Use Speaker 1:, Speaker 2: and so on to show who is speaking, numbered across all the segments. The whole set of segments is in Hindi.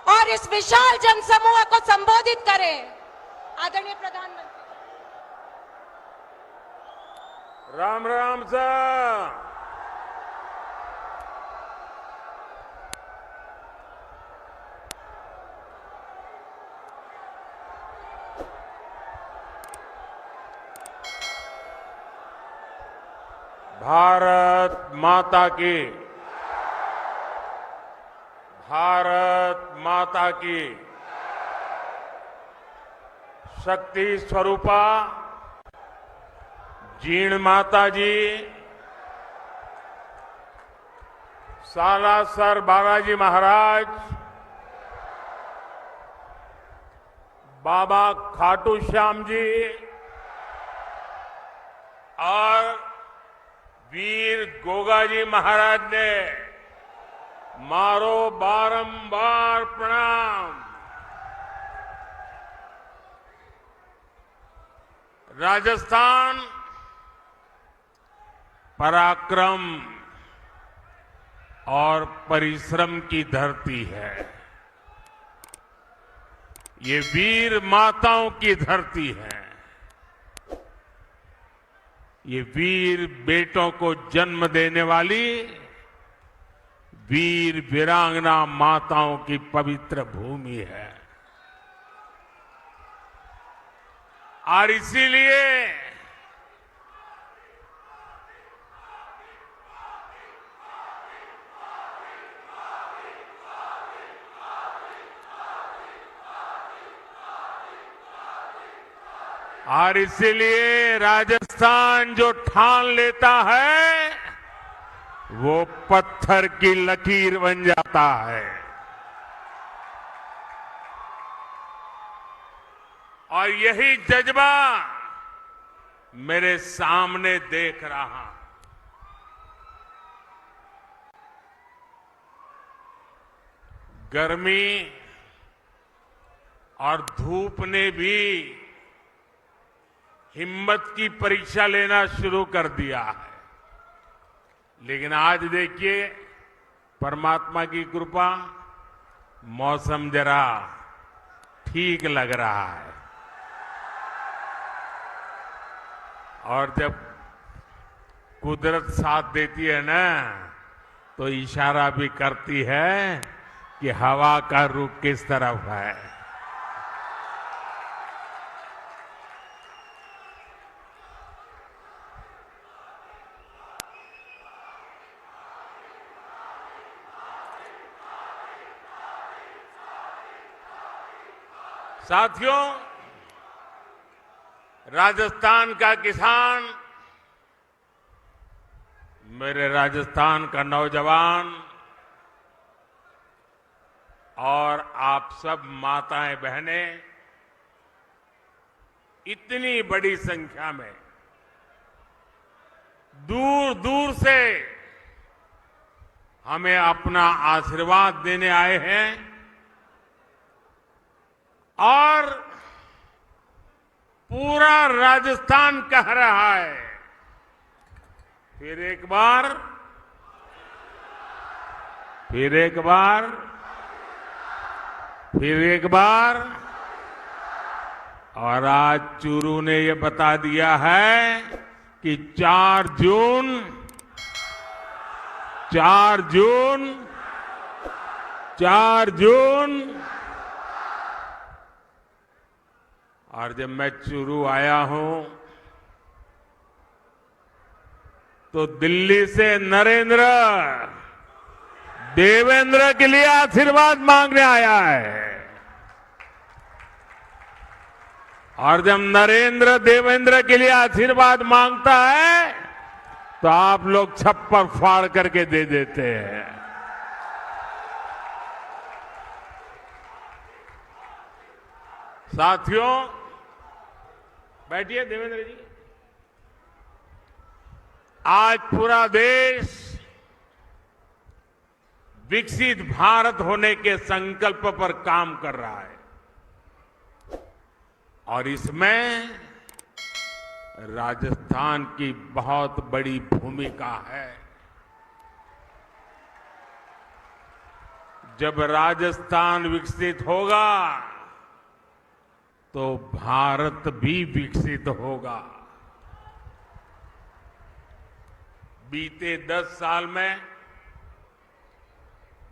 Speaker 1: और इस विशाल जनसमूह को संबोधित करें। आदरणीय प्रधानमंत्री।
Speaker 2: राम राम सर। भारत माता की, भारत माता की शक्ति स्वरूपा जीण माता जी, सालासर बालाजी महाराज, बाबा खाटू श्याम जी और वीर गोगाजी महाराज ने मारो बारंबार प्रणाम। राजस्थान पराक्रम और परिश्रम की धरती है। ये वीर माताओं की धरती है। ये वीर बेटों को जन्म देने वाली वीर वीरांगना माताओं की पवित्र भूमि है। और इसीलिए राजस्थान जो ठान लेता है वो पत्थर की लकीर बन जाता है। और यही जज्बा मेरे सामने देख रहा हूं। गर्मी और धूप ने भी हिम्मत की परीक्षा लेना शुरू कर दिया है। लेकिन आज देखिए, परमात्मा की कृपा, मौसम जरा ठीक लग रहा है। और जब कुदरत साथ देती है ना, तो इशारा भी करती है कि हवा का रुख किस तरफ है। साथियों, राजस्थान का किसान, मेरे राजस्थान का नौजवान और आप सब माताएं बहनें इतनी बड़ी संख्या में दूर दूर से हमें अपना आशीर्वाद देने आए हैं। और पूरा राजस्थान कह रहा है, फिर एक बार, फिर एक बार, फिर एक बार। और आज चूरू ने ये बता दिया है कि 4 जून, 4 जून, 4 जून। और जब मैं चूरू आया हूं तो दिल्ली से नरेंद्र देवेंद्र के लिए आशीर्वाद मांगने आया है। और जब नरेंद्र देवेंद्र के लिए आशीर्वाद मांगता है तो आप लोग छप्पर फाड़ करके दे देते हैं। साथियों, बैठिए देवेंद्र जी। आज पूरा देश विकसित भारत होने के संकल्प पर काम कर रहा है और इसमें राजस्थान की बहुत बड़ी भूमिका है। जब राजस्थान विकसित होगा तो भारत भी विकसित होगा। बीते 10 साल में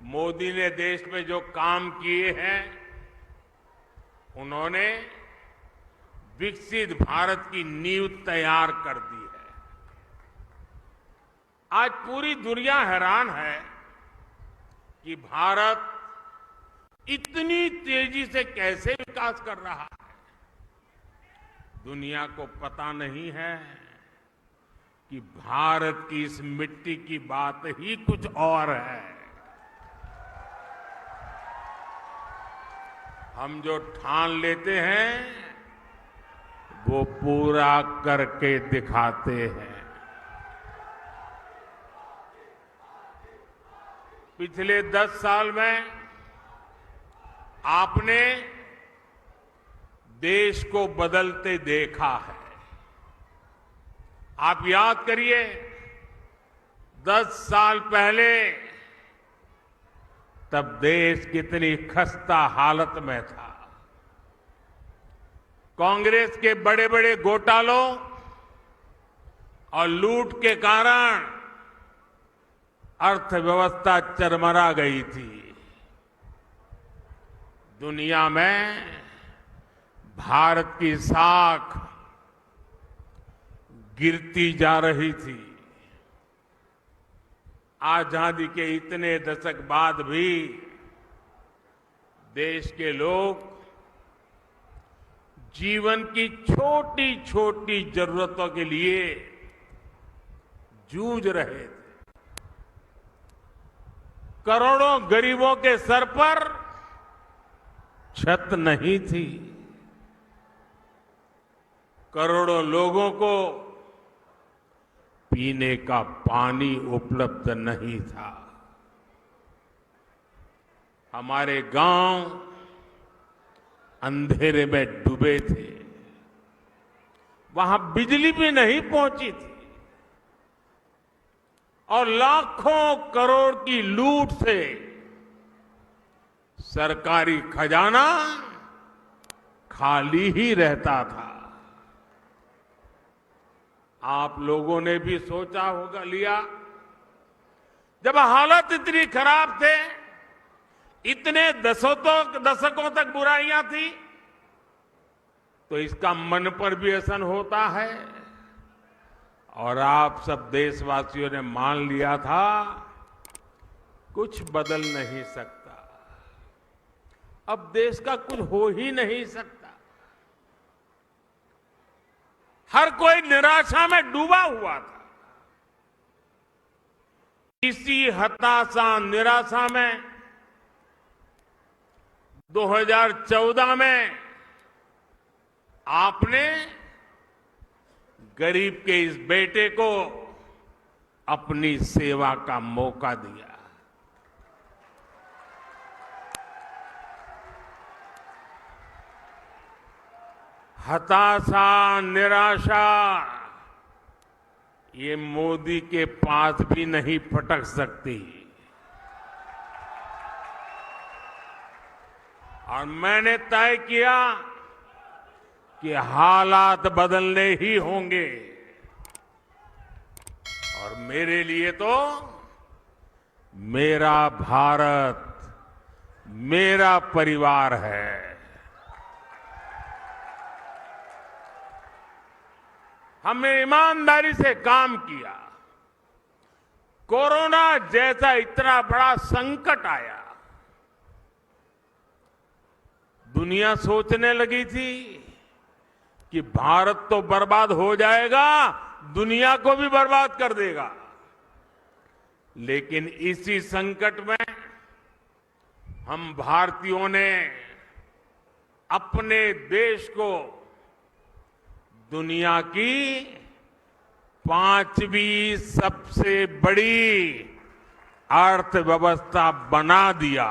Speaker 2: मोदी ने देश में जो काम किए हैं, उन्होंने विकसित भारत की नींव तैयार कर दी है। आज पूरी दुनिया हैरान है कि भारत इतनी तेजी से कैसे विकास कर रहा है। दुनिया को पता नहीं है कि भारत की इस मिट्टी की बात ही कुछ और है। हम जो ठान लेते हैं वो पूरा करके दिखाते हैं। पिछले 10 साल में आपने देश को बदलते देखा है। आप याद करिए, 10 साल पहले तब देश कितनी खस्ता हालत में था। कांग्रेस के बड़े बड़े घोटालों और लूट के कारण अर्थव्यवस्था चरमरा गई थी। दुनिया में भारत की साख गिरती जा रही थी। आजादी के इतने दशक बाद भी देश के लोग जीवन की छोटी छोटी जरूरतों के लिए जूझ रहे थे। करोड़ों गरीबों के सर पर छत नहीं थी। करोड़ों लोगों को पीने का पानी उपलब्ध नहीं था। हमारे गांव अंधेरे में डूबे थे। वहां बिजली भी नहीं पहुंची थी और लाखों करोड़ की लूट से सरकारी खजाना खाली ही रहता था। आप लोगों ने भी सोचा होगा लिया, जब हालत इतनी खराब थे, इतने दशकों तक बुराइयां थी, तो इसका मन पर भी असर होता है। और आप सब देशवासियों ने मान लिया था कुछ बदल नहीं सकता, अब देश का कुछ हो ही नहीं सकता। हर कोई निराशा में डूबा हुआ था। इसी हताशा निराशा में 2014 में आपने गरीब के इस बेटे को अपनी सेवा का मौका दिया। हताशा निराशा ये मोदी के पास भी नहीं फटक सकती। और मैंने तय किया कि हालात बदलने ही होंगे। और मेरे लिए तो मेरा भारत मेरा परिवार है। हमने ईमानदारी से काम किया। कोरोना जैसा इतना बड़ा संकट आया, दुनिया सोचने लगी थी कि भारत तो बर्बाद हो जाएगा, दुनिया को भी बर्बाद कर देगा। लेकिन इसी संकट में हम भारतीयों ने अपने देश को दुनिया की 5वीं सबसे बड़ी अर्थव्यवस्था बना दिया।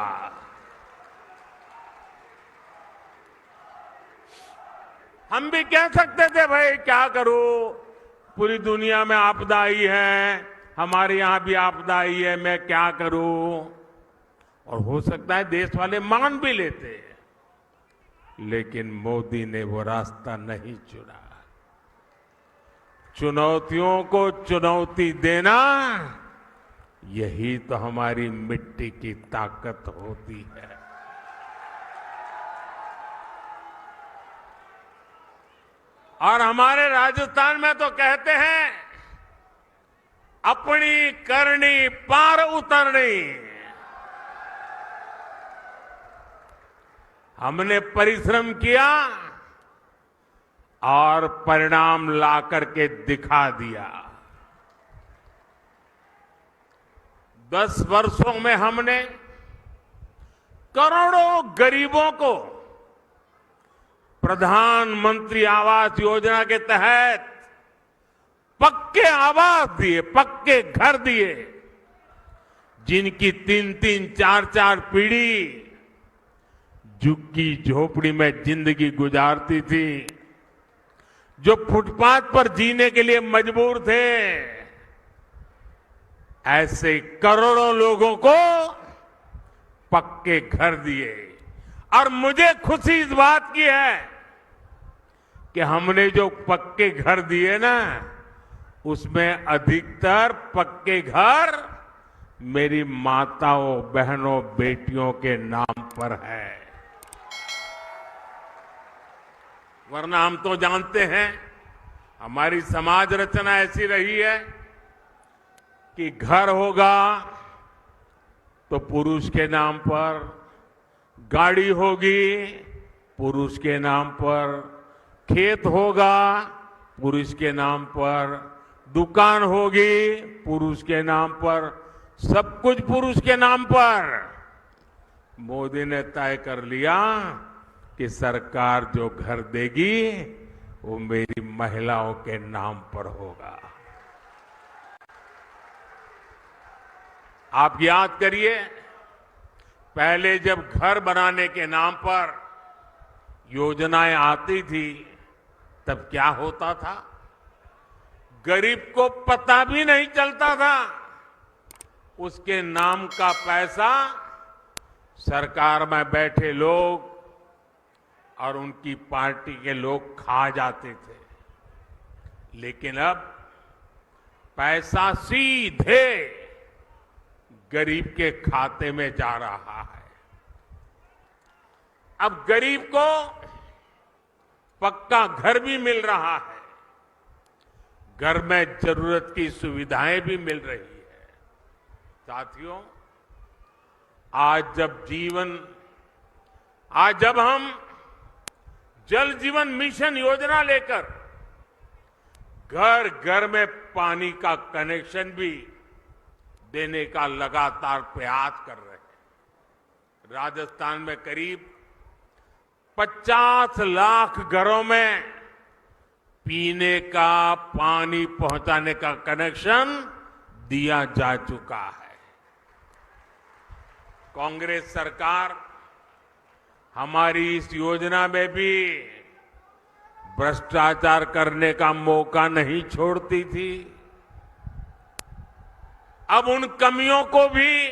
Speaker 2: हम भी कह सकते थे भाई क्या करूं, पूरी दुनिया में आपदा आई है, हमारे यहां भी आपदा आई है, मैं क्या करूं। और हो सकता है देश वाले मान भी लेते, लेकिन मोदी ने वो रास्ता नहीं चुना। चुनौतियों को चुनौती देना, यही तो हमारी मिट्टी की ताकत होती है। और हमारे राजस्थान में तो कहते हैं, अपनी करनी पार उतरनी। हमने परिश्रम किया और परिणाम ला करके दिखा दिया। 10 वर्षों में हमने करोड़ों गरीबों को प्रधानमंत्री आवास योजना के तहत पक्के आवास दिए, पक्के घर दिए, जिनकी 3-3, 4-4 पीढ़ी झुग्गी झोपड़ी में जिंदगी गुजारती थी, जो फुटपाथ पर जीने के लिए मजबूर थे, ऐसे करोड़ों लोगों को पक्के घर दिए। और मुझे खुशी इस बात की है कि हमने जो पक्के घर दिए ना, उसमें अधिकतर पक्के घर मेरी माताओं, बहनों, बेटियों के नाम पर है। वरना हम तो जानते हैं, हमारी समाज रचना ऐसी रही है कि घर होगा तो पुरुष के नाम पर, गाड़ी होगी पुरुष के नाम पर, खेत होगा पुरुष के नाम पर, दुकान होगी पुरुष के नाम पर, सब कुछ पुरुष के नाम पर। मोदी ने तय कर लिया कि सरकार जो घर देगी वो मेरी महिलाओं के नाम पर होगा। आप याद करिए, पहले जब घर बनाने के नाम पर योजनाएं आती थी, तब क्या होता था? गरीब को पता भी नहीं चलता था, उसके नाम का पैसा सरकार में बैठे लोग और उनकी पार्टी के लोग खा जाते थे। लेकिन अब पैसा सीधे गरीब के खाते में जा रहा है। अब गरीब को पक्का घर भी मिल रहा है, घर में जरूरत की सुविधाएं भी मिल रही है। साथियों, आज जब हम जल जीवन मिशन योजना लेकर घर घर में पानी का कनेक्शन भी देने का लगातार प्रयास कर रहे हैं। राजस्थान में करीब 50 लाख घरों में पीने का पानी पहुंचाने का कनेक्शन दिया जा चुका है। कांग्रेस सरकार हमारी इस योजना में भी भ्रष्टाचार करने का मौका नहीं छोड़ती थी। अब उन कमियों को भी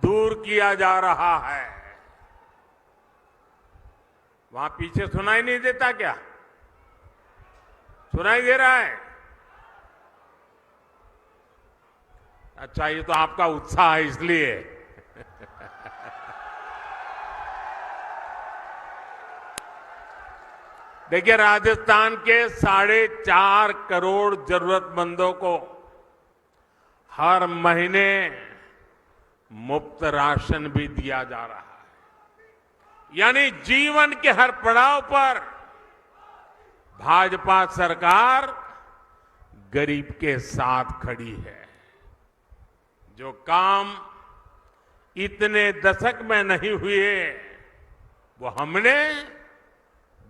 Speaker 2: दूर किया जा रहा है। वहां पीछे सुनाई नहीं देता क्या? सुनाई दे रहा है? अच्छा, ये तो आपका उत्साह है इसलिए। देखिए, राजस्थान के 4.5 करोड़ जरूरतमंदों को हर महीने मुफ्त राशन भी दिया जा रहा है। यानी जीवन के हर पड़ाव पर भाजपा सरकार गरीब के साथ खड़ी है। जो काम इतने दशक में नहीं हुए, वो हमने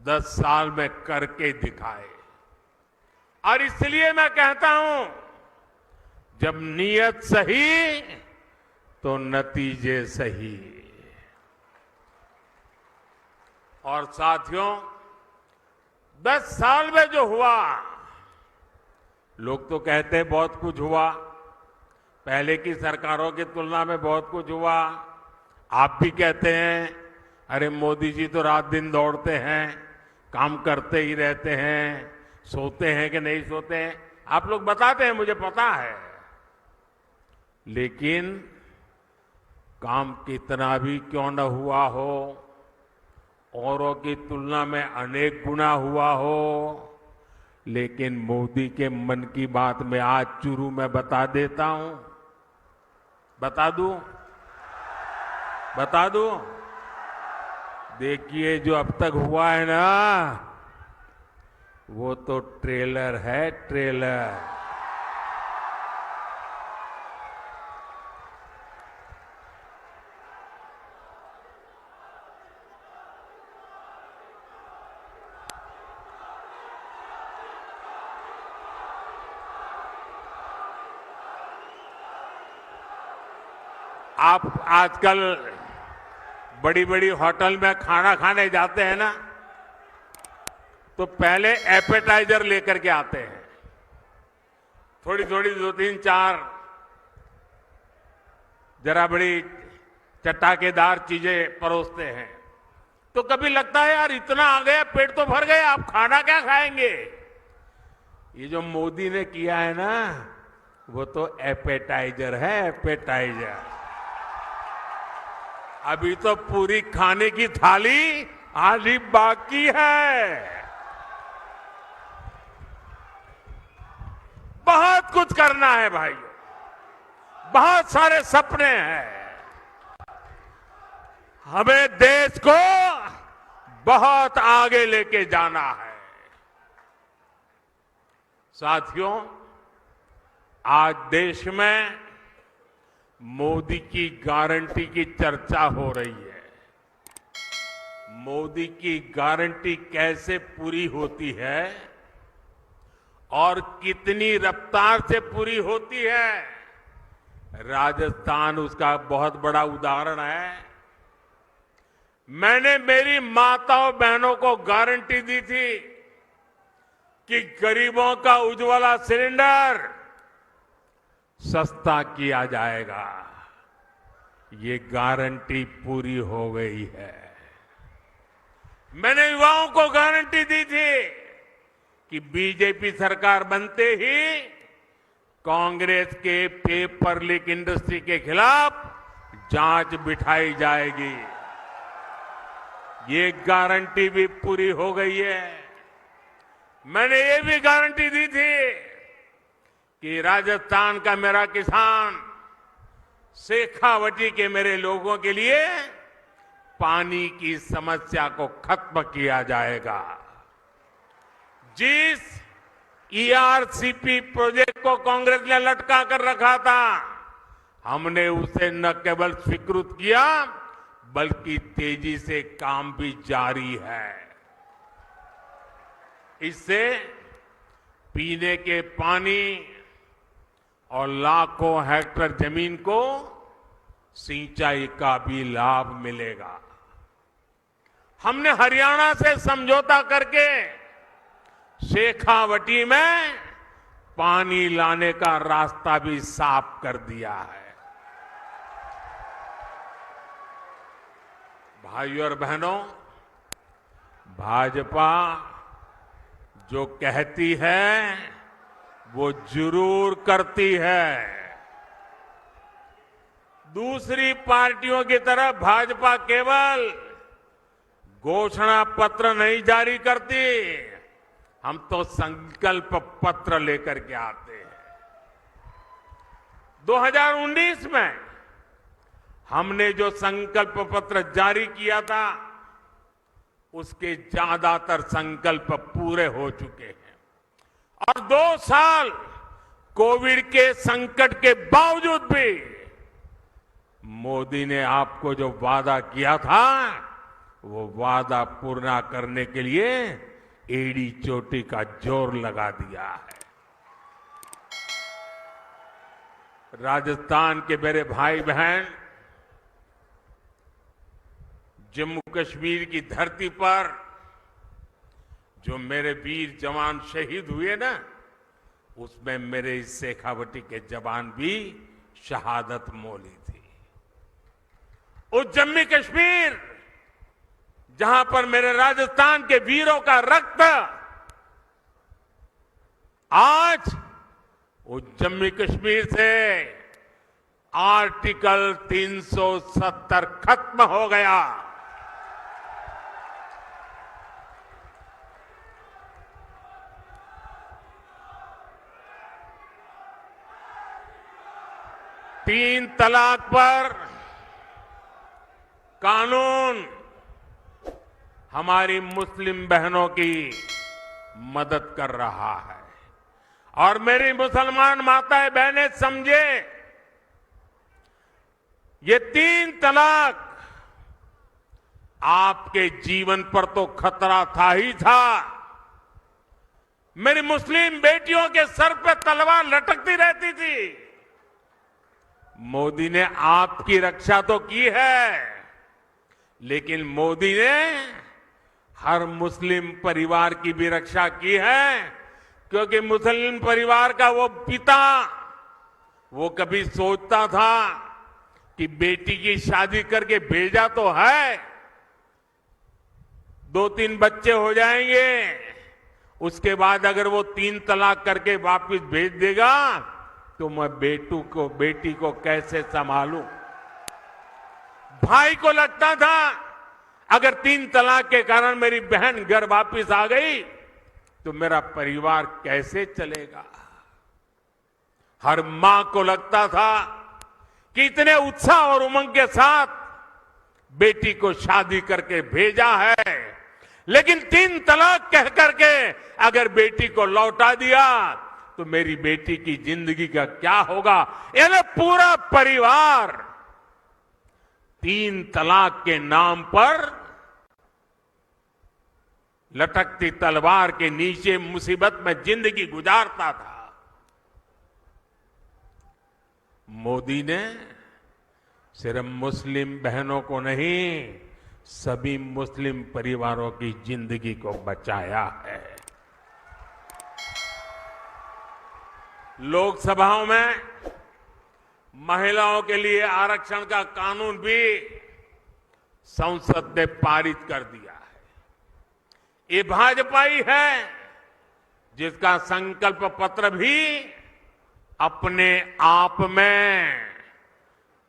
Speaker 2: 10 साल में करके दिखाए। और इसलिए मैं कहता हूं, जब नीयत सही तो नतीजे सही। और साथियों, 10 साल में जो हुआ, लोग तो कहते हैं बहुत कुछ हुआ, पहले की सरकारों की तुलना में बहुत कुछ हुआ। आप भी कहते हैं अरे मोदी जी तो रात दिन दौड़ते हैं, काम करते ही रहते हैं, सोते हैं कि नहीं सोते हैं, आप लोग बताते हैं, मुझे पता है। लेकिन काम कितना भी क्यों न हुआ हो, औरों की तुलना में अनेक गुना हुआ हो, लेकिन मोदी के मन की बात में आज चुरू में बता देता हूं। बता दूं? देखिए जो अब तक हुआ है ना, वो तो ट्रेलर है, ट्रेलर। आप आजकल बड़ी बड़ी होटल में खाना खाने जाते हैं ना, तो पहले एपेटाइजर लेकर के आते हैं, थोड़ी थोड़ी 2-3-4 जरा बड़ी चटाकेदार चीजें परोसते हैं। तो कभी लगता है यार इतना आ गया, पेट तो भर गया, आप खाना क्या खाएंगे। ये जो मोदी ने किया है ना, वो तो एपेटाइजर है, एपेटाइजर। अभी तो पूरी खाने की थाली आधी बाकी है। बहुत कुछ करना है भाइयों, बहुत सारे सपने हैं। हमें देश को बहुत आगे लेके जाना है। साथियों, आज देश में मोदी की गारंटी की चर्चा हो रही है। मोदी की गारंटी कैसे पूरी होती है और कितनी रफ्तार से पूरी होती है, राजस्थान उसका बहुत बड़ा उदाहरण है। मैंने मेरी माताओं बहनों को गारंटी दी थी कि गरीबों का उज्ज्वला सिलेंडर सस्ता किया जाएगा। ये गारंटी पूरी हो गई है। मैंने युवाओं को गारंटी दी थी कि बीजेपी सरकार बनते ही कांग्रेस के पेपर लीक इंडस्ट्री के खिलाफ जांच बिठाई जाएगी। ये गारंटी भी पूरी हो गई है। मैंने ये भी गारंटी दी थी कि राजस्थान का मेरा किसान, शेखावटी के मेरे लोगों के लिए पानी की समस्या को खत्म किया जाएगा। जिस ईआरसीपी प्रोजेक्ट को कांग्रेस ने लटका कर रखा था, हमने उसे न केवल स्वीकृत किया बल्कि तेजी से काम भी जारी है। इससे पीने के पानी और लाखों हेक्टेयर जमीन को सिंचाई का भी लाभ मिलेगा। हमने हरियाणा से समझौता करके शेखावटी में पानी लाने का रास्ता भी साफ कर दिया है। भाइयों और बहनों, भाजपा जो कहती है वो जरूर करती है। दूसरी पार्टियों की तरह भाजपा केवल घोषणा पत्र नहीं जारी करती, हम तो संकल्प पत्र लेकर के आते हैं। 2019 में हमने जो संकल्प पत्र जारी किया था, उसके ज्यादातर संकल्प पूरे हो चुके हैं। और 2 साल कोविड के संकट के बावजूद भी मोदी ने आपको जो वादा किया था, वो वादा पूरा करने के लिए एड़ी चोटी का जोर लगा दिया है। राजस्थान के मेरे भाई बहन, जम्मू कश्मीर की धरती पर जो मेरे वीर जवान शहीद हुए ना, उसमें मेरे इस शेखावटी के जवान भी शहादत मोली थी। उस जम्मू कश्मीर जहां पर मेरे राजस्थान के वीरों का रक्त आज उस जम्मू कश्मीर से आर्टिकल 370 खत्म हो गया। तीन तलाक पर कानून हमारी मुस्लिम बहनों की मदद कर रहा है। और मेरी मुसलमान माताएं बहनें समझे, ये तीन तलाक आपके जीवन पर तो खतरा था ही था, मेरी मुस्लिम बेटियों के सर पे तलवार लटकती रहती थी। मोदी ने आपकी रक्षा तो की है, लेकिन मोदी ने हर मुस्लिम परिवार की भी रक्षा की है, क्योंकि मुस्लिम परिवार का वो पिता वो कभी सोचता था कि बेटी की शादी करके भेजा तो है, 2-3 बच्चे हो जाएंगे, उसके बाद अगर वो 3 तलाक करके वापस भेज देगा तो मैं बेटी को कैसे संभालूं। भाई को लगता था अगर 3 तलाक के कारण मेरी बहन घर वापस आ गई तो मेरा परिवार कैसे चलेगा। हर मां को लगता था कि इतने उत्साह और उमंग के साथ बेटी को शादी करके भेजा है, लेकिन 3 तलाक कह करके अगर बेटी को लौटा दिया तो मेरी बेटी की जिंदगी का क्या होगा। यानी पूरा परिवार 3 तलाक के नाम पर लटकती तलवार के नीचे मुसीबत में जिंदगी गुजारता था। मोदी ने सिर्फ मुस्लिम बहनों को नहीं, सभी मुस्लिम परिवारों की जिंदगी को बचाया है। लोकसभाओं में महिलाओं के लिए आरक्षण का कानून भी संसद ने पारित कर दिया है। ये भाजपा ही है जिसका संकल्प पत्र भी अपने आप में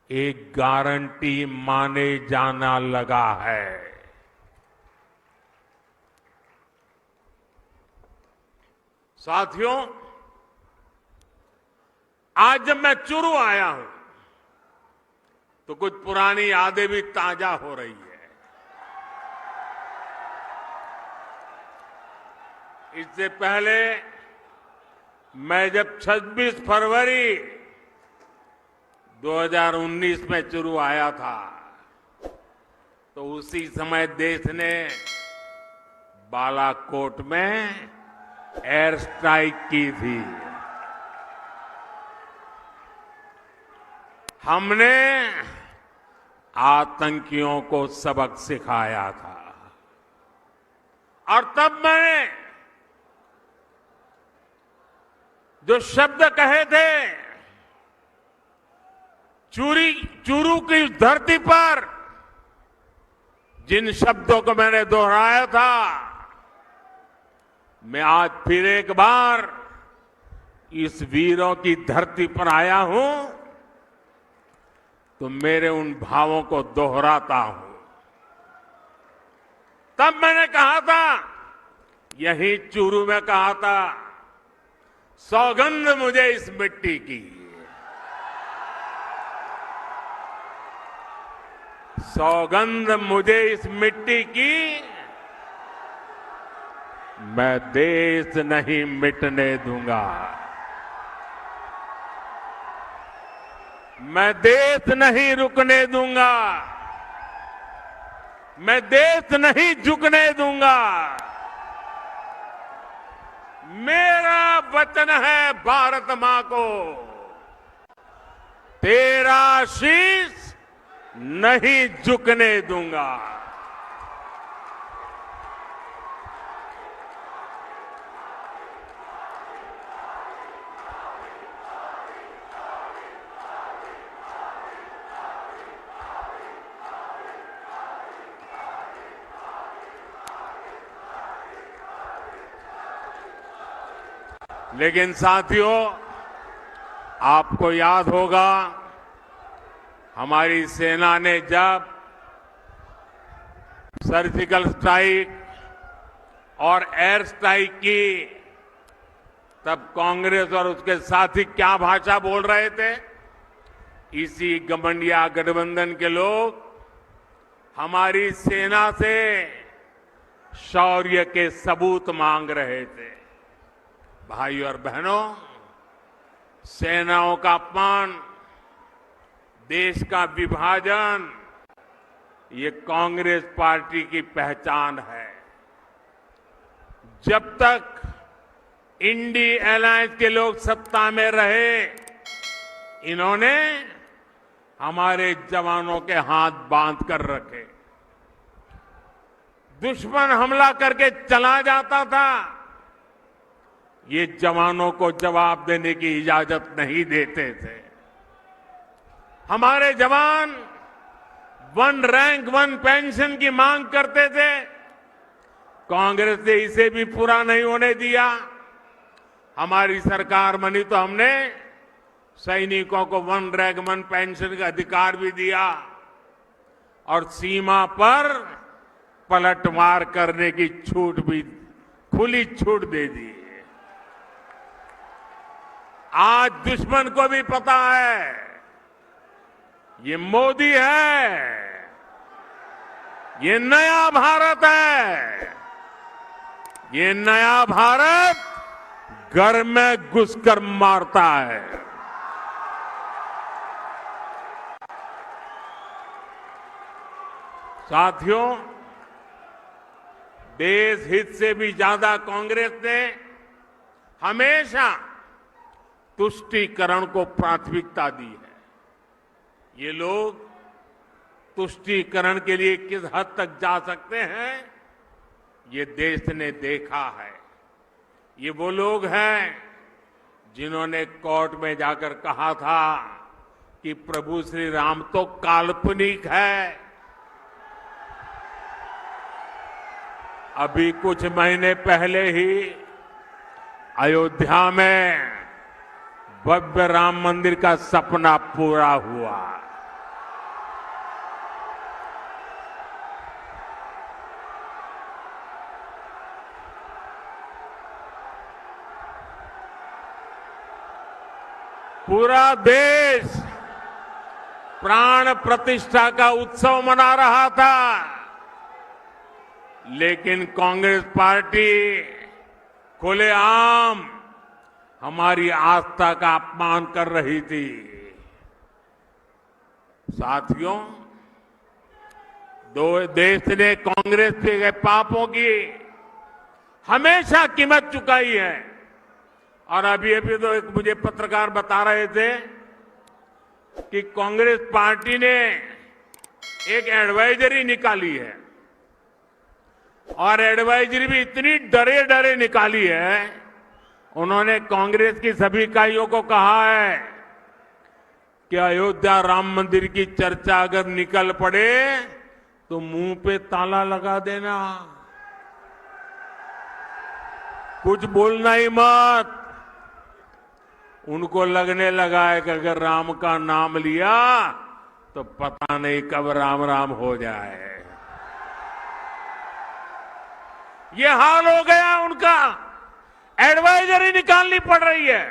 Speaker 2: एक गारंटी माने जाना लगा है। साथियों, आज जब मैं चुरू आया हूं तो कुछ पुरानी यादें भी ताजा हो रही है। इससे पहले मैं जब 26 फरवरी 2019 में चुरू आया था तो उसी समय देश ने बालाकोट में एयर स्ट्राइक की थी। हमने आतंकियों को सबक सिखाया था और तब मैंने जो शब्द कहे थे, चूरू की धरती पर जिन शब्दों को मैंने दोहराया था, मैं आज फिर एक बार इस वीरों की धरती पर आया हूं तो मेरे उन भावों को दोहराता हूं। तब मैंने कहा था, यही चूरू में कहा था, सौगंध मुझे इस मिट्टी की, सौगंध मुझे इस मिट्टी की, मैं देश नहीं मिटने दूंगा, मैं देश नहीं रुकने दूंगा, मैं देश नहीं झुकने दूंगा। मेरा वचन है भारत मां को, तेरा शीश नहीं झुकने दूंगा। लेकिन साथियों, आपको याद होगा हमारी सेना ने जब सर्जिकल स्ट्राइक और एयर स्ट्राइक की, तब कांग्रेस और उसके साथी क्या भाषा बोल रहे थे। इसी गठबंधन गठबंधन के लोग हमारी सेना से शौर्य के सबूत मांग रहे थे। भाइयों और बहनों, सेनाओं का अपमान, देश का विभाजन, ये कांग्रेस पार्टी की पहचान है। जब तक इंडी अलायंस के लोग सत्ता में रहे, इन्होंने हमारे जवानों के हाथ बांध कर रखे। दुश्मन हमला करके चला जाता था, ये जवानों को जवाब देने की इजाजत नहीं देते थे। हमारे जवान 1 रैंक 1 पेंशन की मांग करते थे, कांग्रेस ने इसे भी पूरा नहीं होने दिया। हमारी सरकार बनी तो हमने सैनिकों को 1 रैंक 1 पेंशन का अधिकार भी दिया और सीमा पर पलटवार करने की छूट भी, खुली छूट दे दी। आज दुश्मन को भी पता है ये मोदी है, ये नया भारत है। ये नया भारत घर में घुसकर मारता है। साथियों, देश हित से भी ज्यादा कांग्रेस ने हमेशा तुष्टीकरण को प्राथमिकता दी है। ये लोग तुष्टीकरण के लिए किस हद तक जा सकते हैं, ये देश ने देखा है। ये वो लोग हैं जिन्होंने कोर्ट में जाकर कहा था कि प्रभु श्री राम तो काल्पनिक है। अभी कुछ महीने पहले ही अयोध्या में भव्य राम मंदिर का सपना पूरा हुआ। पूरा देश प्राण प्रतिष्ठा का उत्सव मना रहा था, लेकिन कांग्रेस पार्टी खुलेआम हमारी आस्था का अपमान कर रही थी। साथियों, देश ने कांग्रेस के पापों की हमेशा कीमत चुकाई है। और अभी तो एक मुझे पत्रकार बता रहे थे कि कांग्रेस पार्टी ने एक एडवाइजरी निकाली है और एडवाइजरी भी इतनी डरे डरे निकाली है। उन्होंने कांग्रेस की सभी इकाइयों को कहा है कि अयोध्या राम मंदिर की चर्चा अगर निकल पड़े तो मुंह पे ताला लगा देना, कुछ बोलना ही मत। उनको लगने लगा है कि अगर राम का नाम लिया तो पता नहीं कब राम राम हो जाए। ये हाल हो गया उनका, एडवाइजरी निकालनी पड़ रही है।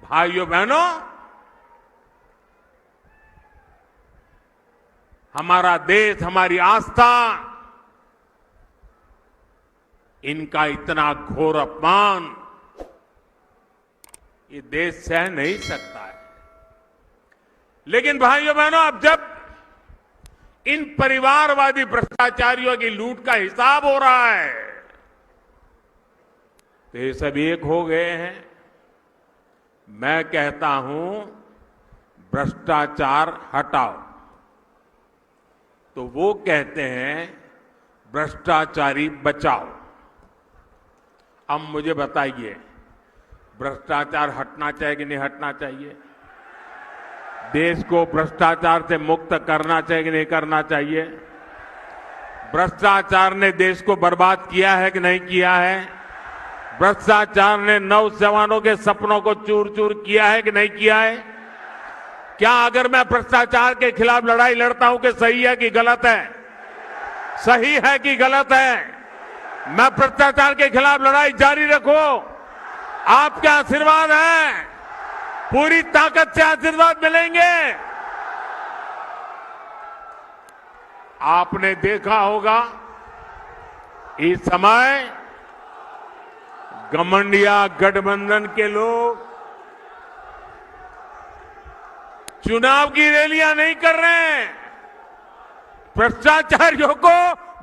Speaker 2: भाइयों बहनों, हमारा देश, हमारी आस्था, इनका इतना घोर अपमान ये देश सह नहीं सकता है। लेकिन भाइयों बहनों, अब जब इन परिवारवादी भ्रष्टाचारियों की लूट का हिसाब हो रहा है तो ये सब एक हो गए हैं। मैं कहता हूं भ्रष्टाचार हटाओ, तो वो कहते हैं भ्रष्टाचारी बचाओ। अब मुझे बताइए, भ्रष्टाचार हटना चाहिए कि नहीं हटना चाहिए? देश को भ्रष्टाचार से मुक्त करना चाहिए कि नहीं करना चाहिए? भ्रष्टाचार ने देश को बर्बाद किया है कि नहीं किया है? भ्रष्टाचार ने नौजवानों के सपनों को चूर चूर किया है कि नहीं किया है? क्या अगर मैं भ्रष्टाचार के खिलाफ लड़ाई लड़ता हूं कि सही है कि गलत है? सही है कि गलत है? मैं भ्रष्टाचार के खिलाफ लड़ाई जारी रखूं, आपके आशीर्वाद है, पूरी ताकत से आशीर्वाद मिलेंगे। आपने देखा होगा इस समय घमंडिया गठबंधन के लोग चुनाव की रैलियां नहीं कर रहे हैं, भ्रष्टाचारियों को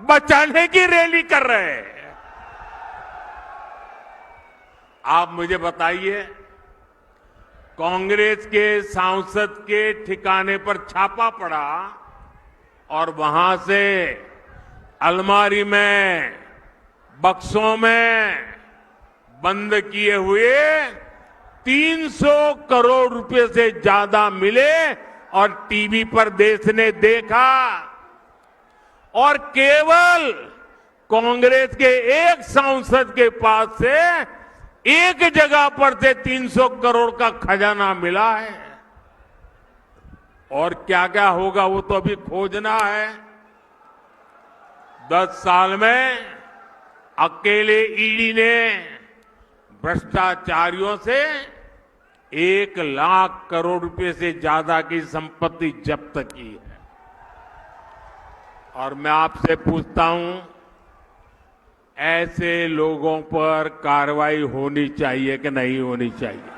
Speaker 2: बचाने की रैली कर रहे हैं। आप मुझे बताइए, कांग्रेस के सांसद के ठिकाने पर छापा पड़ा और वहां से अलमारी में, बक्सों में बंद किए हुए 300 करोड़ रुपए से ज्यादा मिले और टीवी पर देश ने देखा। और केवल कांग्रेस के एक सांसद के पास से एक जगह पर से 300 करोड़ का खजाना मिला है। और क्या क्या होगा वो तो अभी खोजना है। 10 साल में अकेले ईडी ने भ्रष्टाचारियों से 1 लाख करोड़ रुपए से ज्यादा की संपत्ति जब्त की है। और मैं आपसे पूछता हूं, ऐसे लोगों पर कार्रवाई होनी चाहिए कि नहीं होनी चाहिए?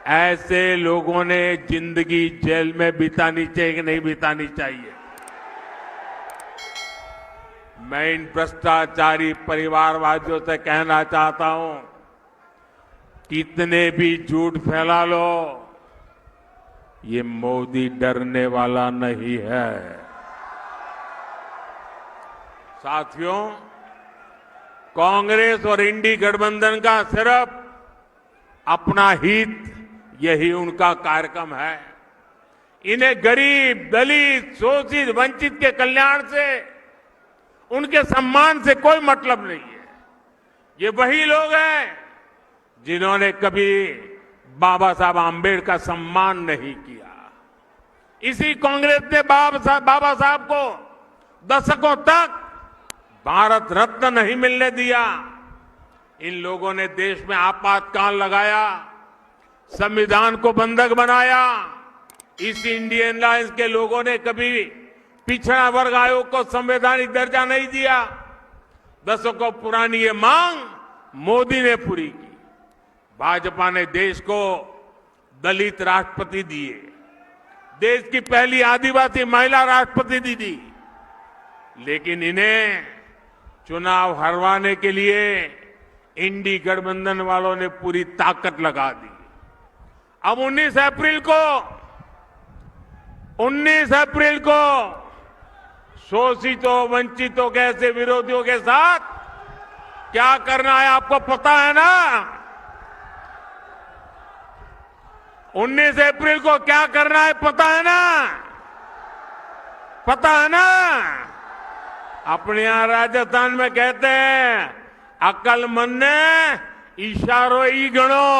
Speaker 2: ऐसे लोगों ने जिंदगी जेल में बितानी चाहिए कि नहीं बितानी चाहिए? मैं इन भ्रष्टाचारी परिवारवादियों से कहना चाहता हूं, कितने भी झूठ फैला लो, ये मोदी डरने वाला नहीं है। साथियों, कांग्रेस और इंडी गठबंधन का सिर्फ अपना हित, यही उनका कार्यक्रम है। इन्हें गरीब, दलित, शोषित, वंचित के कल्याण से, उनके सम्मान से कोई मतलब नहीं है। ये वही लोग हैं जिन्होंने कभी बाबा साहब आम्बेडकर का सम्मान नहीं किया। इसी कांग्रेस ने बाबा साहब को दशकों तक भारत रत्न नहीं मिलने दिया। इन लोगों ने देश में आपातकाल लगाया, संविधान को बंधक बनाया। इस इंडियन अलायंस के लोगों ने कभी पिछड़ा वर्ग आयोग को संवैधानिक दर्जा नहीं दिया। दशकों पुरानी ये मांग मोदी ने पूरी की। भाजपा ने देश को दलित राष्ट्रपति दिए, देश की पहली आदिवासी महिला राष्ट्रपति दी। लेकिन इन्हें चुनाव हरवाने के लिए इंडी गठबंधन वालों ने पूरी ताकत लगा दी। अब 19 अप्रैल को शोषितों, वंचितों के ऐसे विरोधियों के साथ क्या करना है आपको पता है ना? 19 अप्रैल को क्या करना है पता है ना? पता है ना? अपने यहां राजस्थान में कहते हैं, अक्लमंद ने इशारो ही गणो।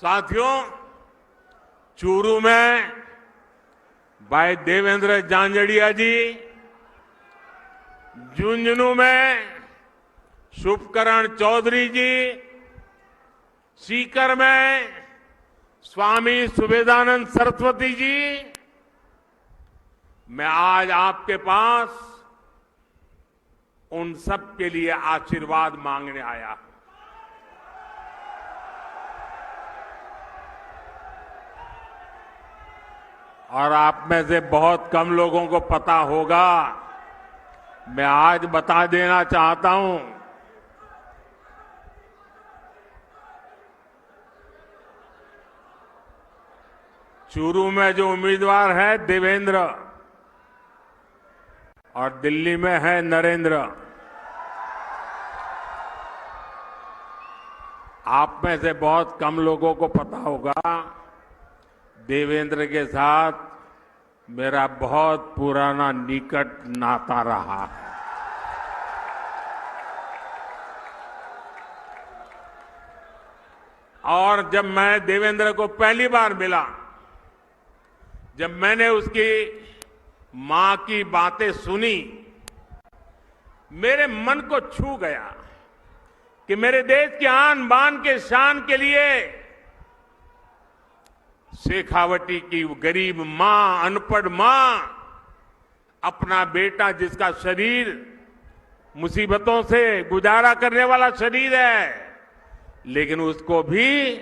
Speaker 2: साथियों, चूरू में भाई देवेंद्र झांझड़िया जी, झुंझुनू में शुभकरण चौधरी जी, सीकर में स्वामी सुबेदानंद सरस्वती जी, मैं आज आपके पास उन सब के लिए आशीर्वाद मांगने आया हूं। और आप में से बहुत कम लोगों को पता होगा, मैं आज बता देना चाहता हूं, चूरू में जो उम्मीदवार है देवेंद्र और दिल्ली में है नरेंद्र। आप में से बहुत कम लोगों को पता होगा, देवेंद्र के साथ मेरा बहुत पुराना निकट नाता रहा है। और जब मैं देवेंद्र को पहली बार मिला, जब मैंने उसकी मां की बातें सुनी, मेरे मन को छू गया कि मेरे देश की आन बान के शान के लिए शेखावटी की गरीब मां, अनपढ़ मां, अपना बेटा जिसका शरीर मुसीबतों से गुजारा करने वाला शरीर है, लेकिन उसको भी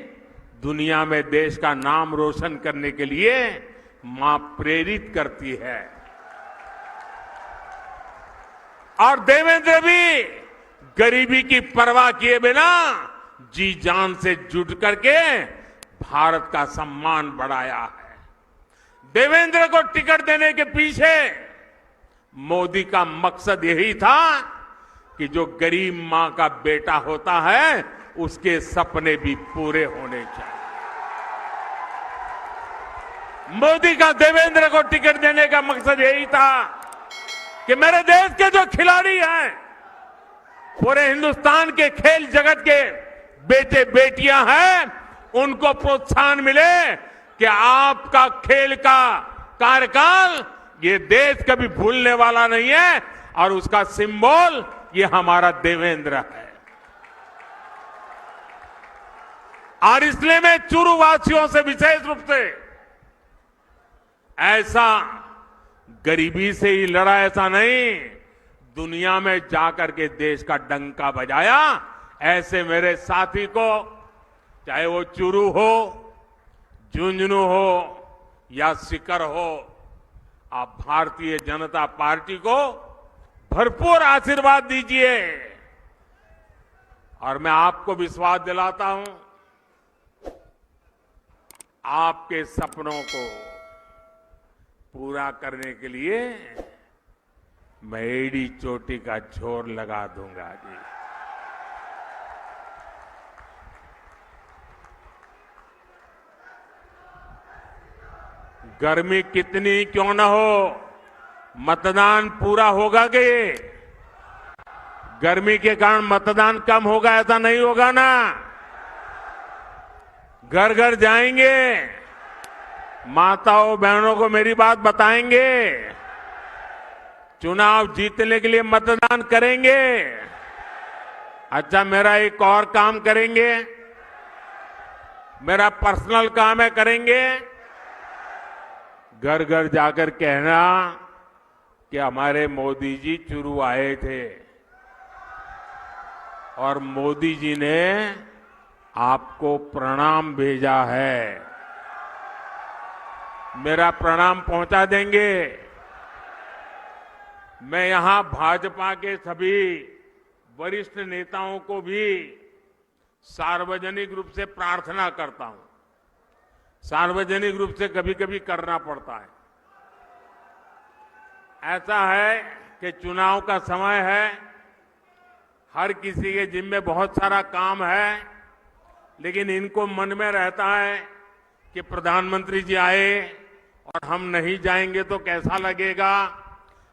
Speaker 2: दुनिया में देश का नाम रोशन करने के लिए मां प्रेरित करती है। और देवेंद्र भी गरीबी की परवाह किए बिना जी जान से जुट करके भारत का सम्मान बढ़ाया है। देवेंद्र को टिकट देने के पीछे मोदी का मकसद यही था कि जो गरीब मां का बेटा होता है उसके सपने भी पूरे होने चाहिए। मोदी का देवेंद्र को टिकट देने का मकसद यही था कि मेरे देश के जो खिलाड़ी हैं, पूरे हिंदुस्तान के खेल जगत के बेटे बेटियां हैं, उनको प्रोत्साहन मिले कि आपका खेल का कार्यकाल ये देश कभी भूलने वाला नहीं है और उसका सिंबल ये हमारा देवेंद्र है। और इसलिए मैं चूरू वासियों से विशेष रूप से ऐसा गरीबी से ही लड़ा, ऐसा नहीं, दुनिया में जाकर के देश का डंका बजाया, ऐसे मेरे साथी को, चाहे वो चूरू हो, झुंझुनू हो या सीकर हो, आप भारतीय जनता पार्टी को भरपूर आशीर्वाद दीजिए। और मैं आपको विश्वास दिलाता हूं, आपके सपनों को पूरा करने के लिए मैं एड़ी चोटी का जोर लगा दूंगा जी। गर्मी कितनी क्यों न हो, मतदान पूरा होगा कि गर्मी के कारण मतदान कम होगा, ऐसा नहीं होगा ना। घर घर जाएंगे, माताओं बहनों को मेरी बात बताएंगे, चुनाव जीतने के लिए मतदान करेंगे। अच्छा, मेरा एक और काम करेंगे, मेरा पर्सनल काम है, करेंगे। घर घर जाकर कहना कि हमारे मोदी जी चुरू आए थे और मोदी जी ने आपको प्रणाम भेजा है। मेरा प्रणाम पहुंचा देंगे। मैं यहां भाजपा के सभी वरिष्ठ नेताओं को भी सार्वजनिक रूप से प्रार्थना करता हूं। सार्वजनिक रूप से कभी कभी करना पड़ता है। ऐसा है कि चुनाव का समय है, हर किसी के जिम्मे बहुत सारा काम है, लेकिन इनको मन में रहता है कि प्रधानमंत्री जी आए और हम नहीं जाएंगे तो कैसा लगेगा।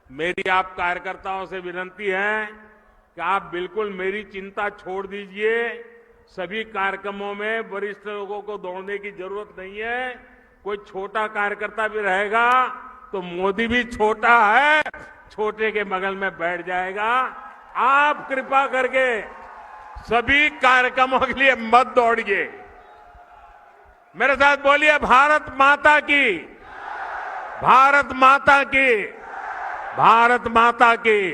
Speaker 2: मेरी आप कार्यकर्ताओं से विनती है कि आप बिल्कुल मेरी चिंता छोड़ दीजिए। सभी कार्यक्रमों में वरिष्ठ लोगों को दौड़ने की जरूरत नहीं है। कोई छोटा कार्यकर्ता भी रहेगा तो मोदी भी छोटा है, छोटे के बगल में बैठ जाएगा। आप कृपा करके सभी कार्यक्रमों के लिए मत दौड़िए। मेरे साथ बोलिए, भारत माता की, भारत माता की, भारत माता की।